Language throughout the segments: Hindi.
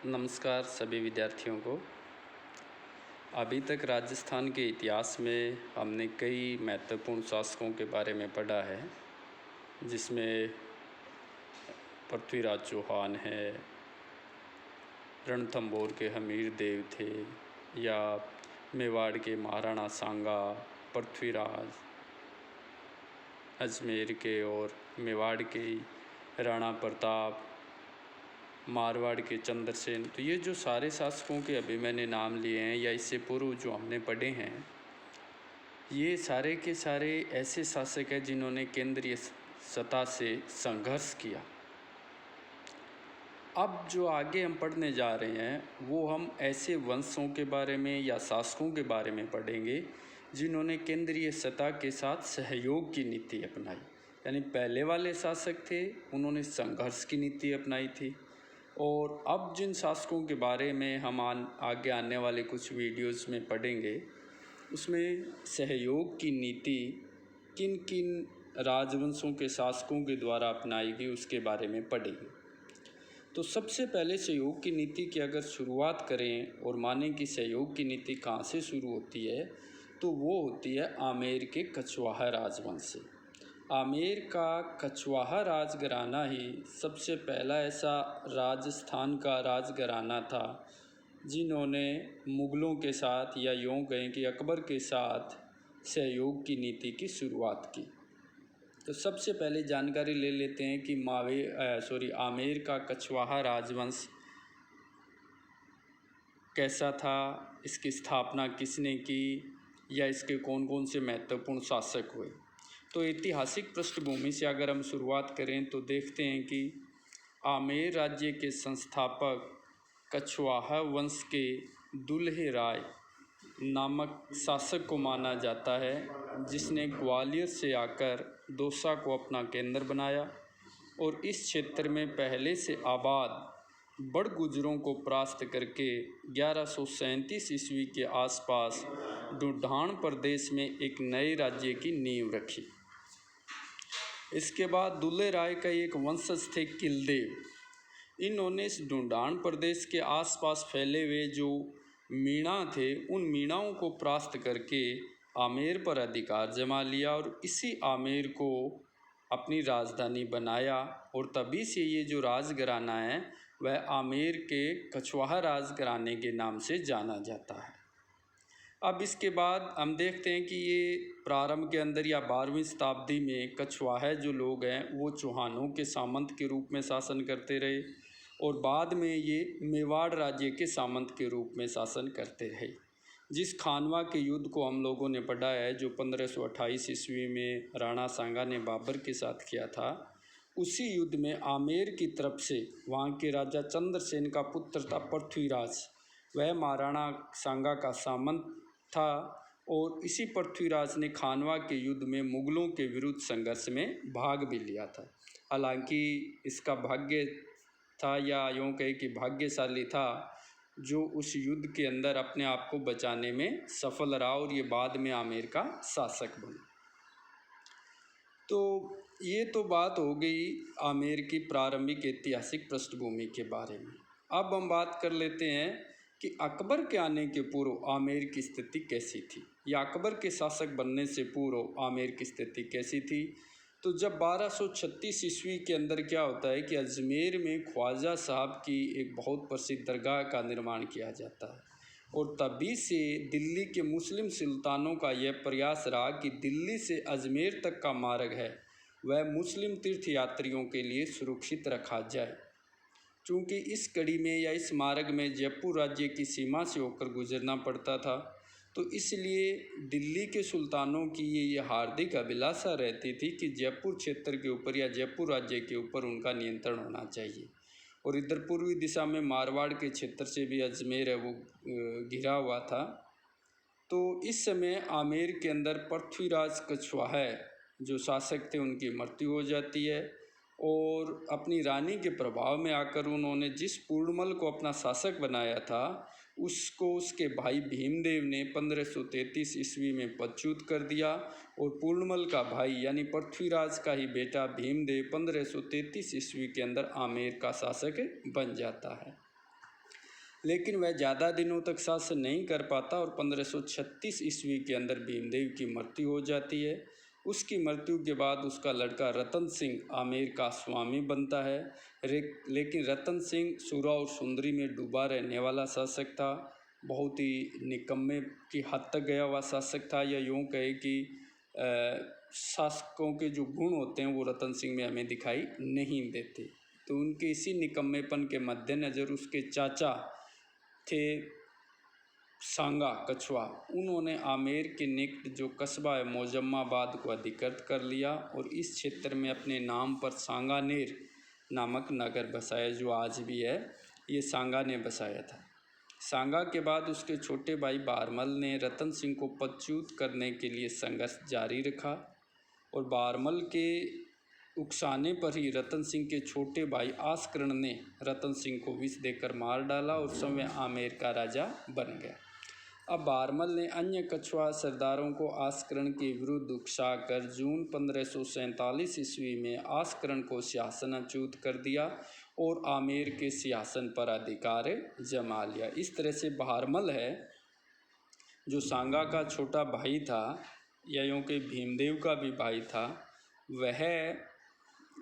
नमस्कार सभी विद्यार्थियों को। अभी तक राजस्थान के इतिहास में हमने कई महत्वपूर्ण शासकों के बारे में पढ़ा है, जिसमें पृथ्वीराज चौहान है, रणथंभौर के हमीर देव थे, या मेवाड़ के महाराणा सांगा, पृथ्वीराज, अजमेर के और मेवाड़ के राणा प्रताप, मारवाड़ के चंद्रसेन। तो ये जो सारे शासकों के अभी मैंने नाम लिए हैं या इससे पूर्व जो हमने पढ़े हैं, ये सारे के सारे ऐसे शासक हैं जिन्होंने केंद्रीय सत्ता से संघर्ष किया। अब जो आगे हम पढ़ने जा रहे हैं वो हम ऐसे वंशों के बारे में या शासकों के बारे में पढ़ेंगे जिन्होंने केंद्रीय सत्ता के साथ सहयोग की नीति अपनाई। यानी पहले वाले शासक थे, उन्होंने संघर्ष की नीति अपनाई थी। और अब जिन शासकों के बारे में हम आगे आने वाले कुछ वीडियोस में पढ़ेंगे, उसमें सहयोग की नीति किन किन राजवंशों के शासकों के द्वारा अपनाई गई उसके बारे में पढ़ेंगे। तो सबसे पहले सहयोग की नीति की अगर शुरुआत करें और मानें कि सहयोग की नीति कहाँ से शुरू होती है, तो वो होती है आमेर के कछवाहा राजवंश से। आमेर का कछवाहा राजघराना ही सबसे पहला ऐसा राजस्थान का राजघराना था जिन्होंने मुग़लों के साथ या यूँ कहें कि अकबर के साथ सहयोग की नीति की शुरुआत की। तो सबसे पहले जानकारी ले लेते हैं कि आमेर का कछवाहा राजवंश कैसा था, इसकी स्थापना किसने की, या इसके कौन कौन से महत्वपूर्ण शासक हुए। तो ऐतिहासिक पृष्ठभूमि से अगर हम शुरुआत करें तो देखते हैं कि आमेर राज्य के संस्थापक कछवाहा वंश के दुल्हे राय नामक शासक को माना जाता है, जिसने ग्वालियर से आकर दौसा को अपना केंद्र बनाया और इस क्षेत्र में पहले से आबाद बड़गुजरों को परास्त करके 1137 ईस्वी के आसपास ढूंढान प्रदेश में एक नए राज्य की नींव रखी। इसके बाद दुल्हे राय का एक वंशज थे किलदेव। इन्होंने इस ढूंढान प्रदेश के आसपास फैले हुए जो मीणा थे, उन मीणाओं को परास्त करके आमेर पर अधिकार जमा लिया और इसी आमेर को अपनी राजधानी बनाया। और तभी से ये जो राजघराना है वह आमेर के कछवाहा राजघराने के नाम से जाना जाता है। अब इसके बाद हम देखते हैं कि ये प्रारंभ के अंदर या 12वीं शताब्दी में कछवाहा जो लोग हैं वो चौहानों के सामंत के रूप में शासन करते रहे और बाद में ये मेवाड़ राज्य के सामंत के रूप में शासन करते रहे। जिस खानवा के युद्ध को हम लोगों ने पढ़ा है, जो 1528 ईस्वी में राणा सांगा ने बाबर के साथ किया था, उसी युद्ध में आमेर की तरफ से वहाँ के राजा चंद्रसेन का पुत्र था पृथ्वीराज, वह महाराणा सांगा का सामंत था और इसी पृथ्वीराज ने खानवा के युद्ध में मुग़लों के विरुद्ध संघर्ष में भाग भी लिया था। हालांकि इसका भाग्य था या यूँ कहे कि भाग्यशाली था जो उस युद्ध के अंदर अपने आप को बचाने में सफल रहा और ये बाद में आमेर का शासक बना। तो ये तो बात हो गई आमेर की प्रारंभिक ऐतिहासिक पृष्ठभूमि के बारे में। अब हम बात कर लेते हैं कि अकबर के आने के पूर्व आमेर की स्थिति कैसी थी, या अकबर के शासक बनने से पूर्व आमेर की स्थिति कैसी थी। तो जब 1236 ईस्वी के अंदर क्या होता है कि अजमेर में ख्वाजा साहब की एक बहुत प्रसिद्ध दरगाह का निर्माण किया जाता है और तभी से दिल्ली के मुस्लिम सुल्तानों का यह प्रयास रहा कि दिल्ली से अजमेर तक का मार्ग है वह मुस्लिम तीर्थयात्रियों के लिए सुरक्षित रखा जाए। चूँकि इस कड़ी में या इस मार्ग में जयपुर राज्य की सीमा से होकर गुजरना पड़ता था, तो इसलिए दिल्ली के सुल्तानों की ये हार्दिक अभिलाषा रहती थी कि जयपुर क्षेत्र के ऊपर या जयपुर राज्य के ऊपर उनका नियंत्रण होना चाहिए। और इधर पूर्वी दिशा में मारवाड़ के क्षेत्र से भी अजमेर है वो घिरा हुआ था। तो इस समय आमेर के अंदर पृथ्वीराज कछवाहा जो शासक थे उनकी मृत्यु हो जाती है और अपनी रानी के प्रभाव में आकर उन्होंने जिस पूर्णमल को अपना शासक बनाया था उसको उसके भाई भीमदेव ने 1533 ईस्वी में पदच्युत कर दिया और पूर्णमल का भाई यानी पृथ्वीराज का ही बेटा भीमदेव 1533 ईस्वी के अंदर आमेर का शासक बन जाता है। लेकिन वह ज़्यादा दिनों तक शासन नहीं कर पाता और 1536 ईस्वी के अंदर भीमदेव की मृत्यु हो जाती है। उसकी मृत्यु के बाद उसका लड़का रतन सिंह आमेर का स्वामी बनता है। लेकिन रतन सिंह सुरा और सुंदरी में डूबा रहने वाला शासक था, बहुत ही निकम्मे की हद तक गया हुआ शासक था, या यूँ कहे कि शासकों के जो गुण होते हैं वो रतन सिंह में हमें दिखाई नहीं देते। तो उनके इसी निकम्मेपन के मद्देनज़र उसके चाचा थे सांगा कछुआ, उन्होंने आमेर के निकट जो कस्बा है मोजम्माबाद को अधिकृत कर लिया और इस क्षेत्र में अपने नाम पर सांगानेर नामक नगर बसाया, जो आज भी है। ये सांगा ने बसाया था। सांगा के बाद उसके छोटे भाई बारमल ने रतन सिंह को पदच्युत करने के लिए संघर्ष जारी रखा और बारमल के उकसाने पर ही रतन सिंह के छोटे भाई आस्करण ने रतन सिंह को विष देकर मार डाला और स्वयं आमेर का राजा बन गया। अब बारमल ने अन्य कछुआ सरदारों को आस्करण के विरुद्ध उकसाकर जून 1547 ईस्वी में आस्करण को सिंहासनच्युत कर दिया और आमेर के सिंहासन पर अधिकार जमा लिया। इस तरह से बारमल है जो सांगा का छोटा भाई था, या यूँ कि भीमदेव का भी भाई था, वह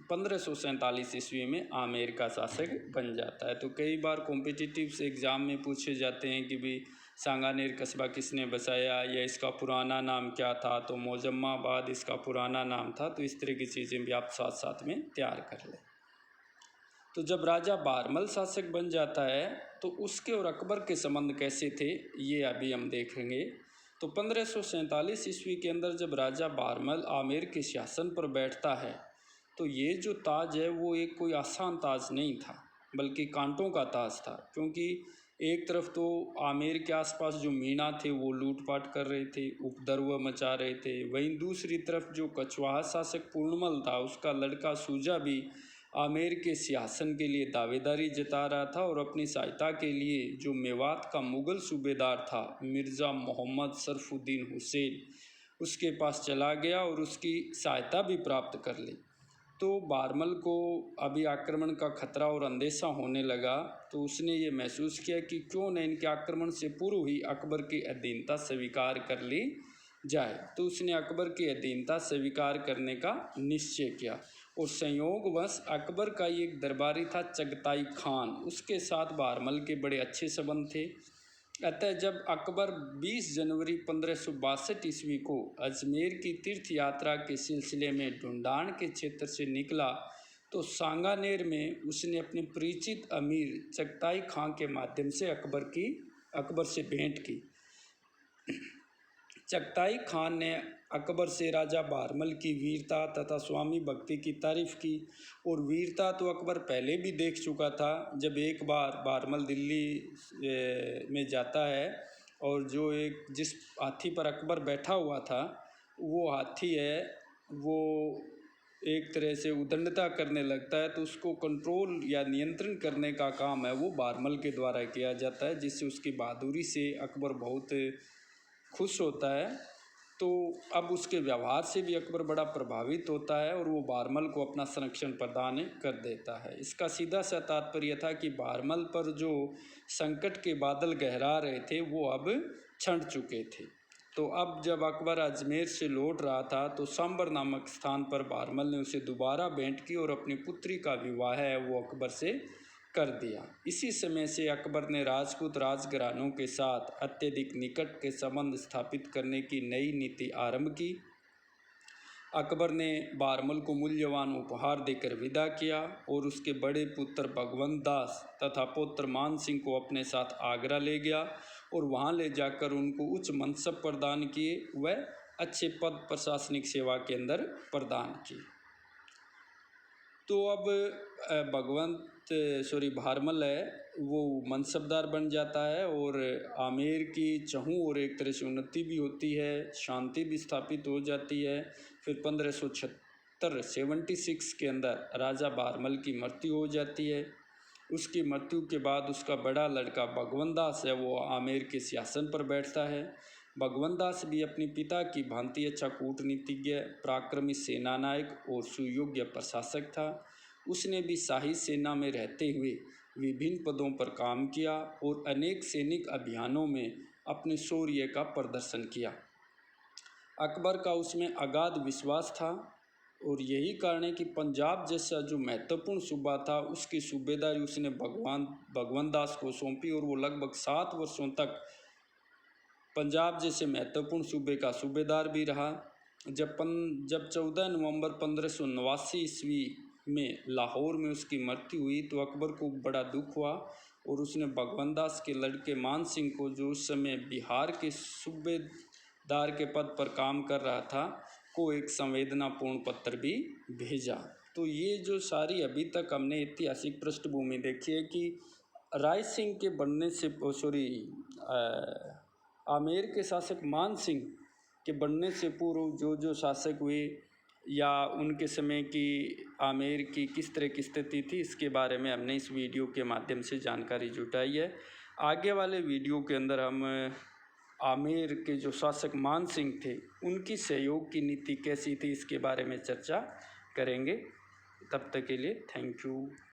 1547 ईस्वी में आमेर का शासक बन जाता है। तो कई बार कॉम्पिटिटिव एग्ज़ाम में पूछे जाते हैं कि भाई सांगानेर कस्बा किसने बसाया या इसका पुराना नाम क्या था, तो मोजम्माबाद इसका पुराना नाम था। तो इस तरह की चीज़ें भी आप साथ साथ में तैयार कर लें। तो जब राजा बारमल शासक बन जाता है तो उसके और अकबर के संबंध कैसे थे, ये अभी हम देखेंगे। तो 1547 ईस्वी के अंदर जब राजा बारमल आमेर के सिंहासन पर बैठता है तो ये जो ताज है वो एक कोई आसान ताज नहीं था, बल्कि कांटों का ताज था। क्योंकि एक तरफ तो आमेर के आसपास जो मीणा थे वो लूटपाट कर रहे थे, उपद्रव मचा रहे थे। वहीं दूसरी तरफ जो कछवाहा शासक पूर्णमल था, उसका लड़का सूजा भी आमेर के सिंहासन के लिए दावेदारी जता रहा था और अपनी सहायता के लिए जो मेवात का मुग़ल सूबेदार था मिर्ज़ा मोहम्मद शरफुद्दीन हुसैन, उसके पास चला गया और उसकी सहायता भी प्राप्त कर ली। तो बारमल को अभी आक्रमण का खतरा और अंदेशा होने लगा, तो उसने ये महसूस किया कि क्यों न इनके आक्रमण से पूर्व ही अकबर की अधीनता स्वीकार कर ली जाए। तो उसने अकबर की अधीनता स्वीकार करने का निश्चय किया और संयोगवश अकबर का एक दरबारी था चगताई खान, उसके साथ बारमल के बड़े अच्छे संबंध थे। अतः जब अकबर 20 जनवरी 1562 ईस्वी को अजमेर की तीर्थ यात्रा के सिलसिले में ढूंढान के क्षेत्र से निकला तो सांगानेर में उसने अपने परिचित अमीर चगताई खां के माध्यम से अकबर से भेंट की। चगताई खान ने अकबर से राजा बारमल की वीरता तथा स्वामी भक्ति की तारीफ की, और वीरता तो अकबर पहले भी देख चुका था जब एक बार बारमल दिल्ली में जाता है और जो जिस हाथी पर अकबर बैठा हुआ था वो हाथी है वो एक तरह से उद्दंडता करने लगता है, तो उसको कंट्रोल या नियंत्रण करने का काम है वो बारमल के द्वारा किया जाता है, जिससे उसकी बहादुरी से अकबर बहुत खुश होता है। तो अब उसके व्यवहार से भी अकबर बड़ा प्रभावित होता है और वो बारमल को अपना संरक्षण प्रदान कर देता है। इसका सीधा सा तात्पर्य था कि बारमल पर जो संकट के बादल गहरा रहे थे वो अब छंट चुके थे। तो अब जब अकबर अजमेर से लौट रहा था तो सांबर नामक स्थान पर बारमल ने उसे दोबारा भेंट की और अपनी पुत्री का विवाह है वो अकबर से कर दिया। इसी समय से अकबर ने राजपूत राजघरानों के साथ अत्यधिक निकट के संबंध स्थापित करने की नई नीति आरंभ की। अकबर ने बारमल को मूल्यवान उपहार देकर विदा किया और उसके बड़े पुत्र भगवंत दास तथा पुत्र मान सिंह को अपने साथ आगरा ले गया और वहां ले जाकर उनको उच्च मनसब प्रदान किए, वह अच्छे पद प्रशासनिक सेवा के अंदर प्रदान किए। तो अब बारमल है वो मनसबदार बन जाता है और आमेर की चहूँ और एक तरह से उन्नति भी होती है, शांति भी स्थापित हो जाती है। फिर 1576 के अंदर राजा बारमल की मृत्यु हो जाती है। उसकी मृत्यु के बाद उसका बड़ा लड़का भगवंत दास है वो आमेर के सिंहासन पर बैठता है। भगवंत दास भी अपने पिता की भांति अच्छा कूटनीतिज्ञ, पराक्रमी सेनानायक और सुयोग्य प्रशासक था। उसने भी शाही सेना में रहते हुए विभिन्न पदों पर काम किया और अनेक सैनिक अभियानों में अपने शौर्य का प्रदर्शन किया। अकबर का उसमें अगाध विश्वास था और यही कारण है कि पंजाब जैसा जो महत्वपूर्ण सूबा था उसकी सूबेदारी उसने भगवंत दास को सौंपी और वो लगभग 7 वर्षों तक पंजाब जैसे महत्वपूर्ण सूबे का सूबेदार भी रहा। जब 14 नवंबर 1589 ईस्वी में लाहौर में उसकी मृत्यु हुई तो अकबर को बड़ा दुख हुआ और उसने भगवंत दास के लड़के मान सिंह को, जो उस समय बिहार के सूबेदार के पद पर काम कर रहा था, को एक संवेदनापूर्ण पत्र भी भेजा। तो ये जो सारी अभी तक हमने ऐतिहासिक पृष्ठभूमि देखी है कि राय सिंह के बनने से आमेर के शासक मान सिंह के बनने से पूर्व जो शासक हुए या उनके समय की आमेर की किस तरह की स्थिति थी, इसके बारे में हमने इस वीडियो के माध्यम से जानकारी जुटाई है। आगे वाले वीडियो के अंदर हम आमेर के जो शासक मान सिंह थे उनकी सहयोग की नीति कैसी थी इसके बारे में चर्चा करेंगे। तब तक के लिए थैंक यू।